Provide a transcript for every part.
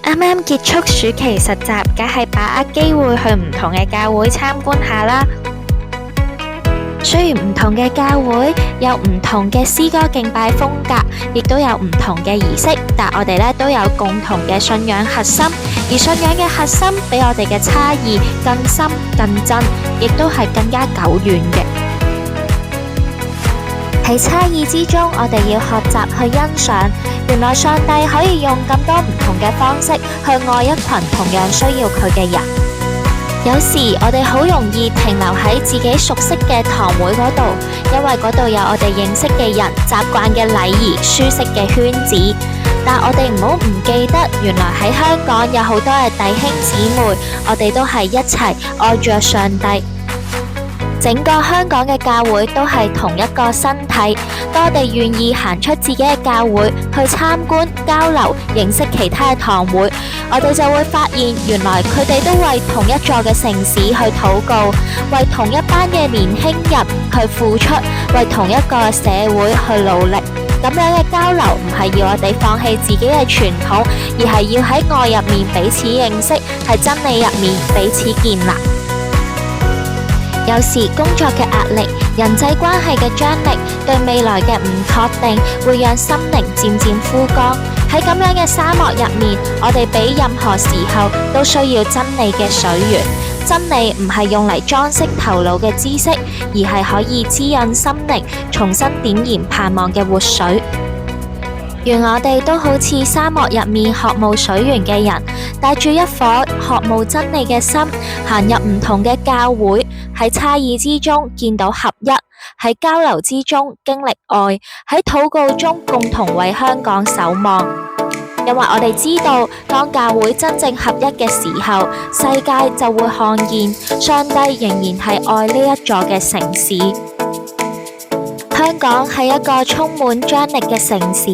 啱啱結束暑期實習，梗係把握機會去唔同嘅教會參觀下啦。雖然唔同嘅教會有唔同嘅詩歌敬拜風格，亦都有唔同嘅儀式，但我哋咧都有共同嘅信仰核心，而信仰嘅核心比我哋嘅差異更深更真，亦都係更加久遠嘅。喺差異之中，我哋要學習去欣賞，原來上帝可以用咁多唔同嘅方式去愛一群同樣需要佢嘅人。有時我哋好容易停留喺自己熟悉嘅堂會嗰度，因為嗰度有我哋認識嘅人、習慣嘅禮儀、舒適嘅圈子。但我哋唔好唔記得，原來喺香港有好多嘅弟兄姊妹，我哋都係一齊愛着上帝。整個香港嘅教會都係同一個身體，當我哋願意行出自己嘅教會去參觀、交流、認識其他嘅堂會，我哋就會發現原來佢哋都為同一座嘅城市去禱告，為同一班嘅年輕人去付出，為同一個社會去努力。咁樣嘅交流唔係要我哋放棄自己嘅傳統，而係要喺愛入面彼此認識，喺真理入面彼此建立。有時工作嘅壓力、人際關係嘅張力、對未來嘅唔確定，會讓心靈漸漸枯乾。喺咁樣嘅沙漠入面，我哋比任何時候都需要真理嘅水源。真理唔係用嚟裝飾頭腦嘅知識，而係可以滋養心靈、重新點燃盼望嘅活水。願我哋都好似沙漠入面渴慕水源嘅人，帶住一顆渴慕真理嘅心，行入唔同嘅教會，喺差異之中見到合一，喺交流之中經歷愛，喺禱告中共同為香港守望。因為我哋知道，當教會真正合一嘅時候，世界就會看見上帝仍然係愛呢一座嘅城市。香港係一個充滿張力嘅城市，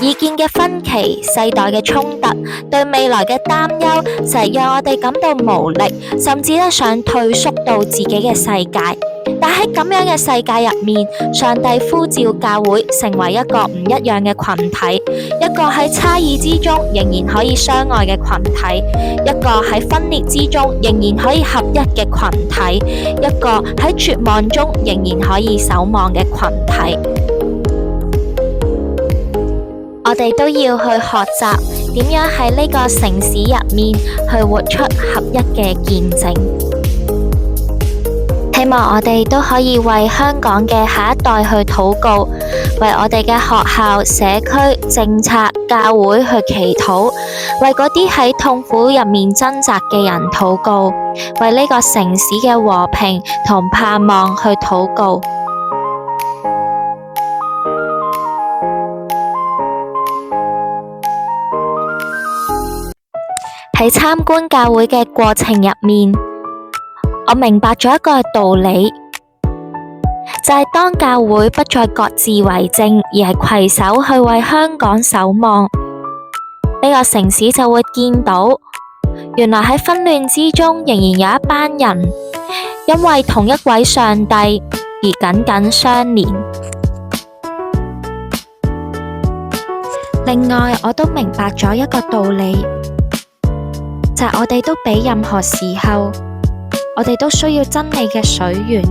意見嘅分歧、世代嘅衝突、對未來嘅擔憂，成日讓我哋感到無力，甚至想退縮到自己嘅世界。但喺咁樣嘅世界入面，上帝呼召教會成為一個唔一樣嘅群體，一個喺差異之中仍然可以相愛嘅群體，一個喺分裂之中仍然可以合一嘅群體，一個喺絕望中仍然可以守望嘅群體。我哋都要去學習點樣喺呢個城市入面去活出合一嘅見證。希望我哋都可以為香港嘅下一代去禱告，為我哋嘅學校、社區、政策、教會去祈禱，為嗰啲喺痛苦入面掙扎嘅人禱告，為呢個城市嘅和平同盼望去禱告。喺參觀教會嘅過程入面，我明白咗一個道理，就係當教會不再各自為政，而係攜手去為香港守望，呢個城市就會見到，原來喺紛亂之中仍然有一班人，因為同一位上帝而緊緊相連。另外，我都明白咗一個道理，就係我哋都比任何時候，我哋都需要真理嘅水源。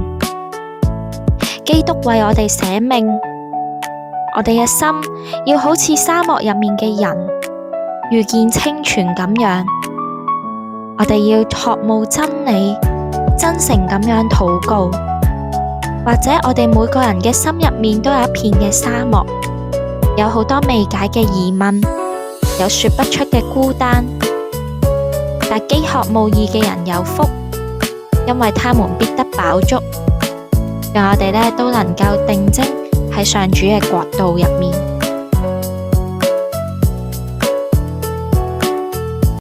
基督為我哋捨命，我哋嘅心要好似沙漠入面嘅人，遇見清泉咁樣。我哋要渴慕真理，真誠咁樣禱告。或者我哋每個人嘅心入面都有一片嘅沙漠，有好多未解嘅疑問，有說不出嘅孤單。但飢渴慕義嘅人有福，因為他們必得飽足。讓我哋都能夠定睛喺上主嘅國度入面。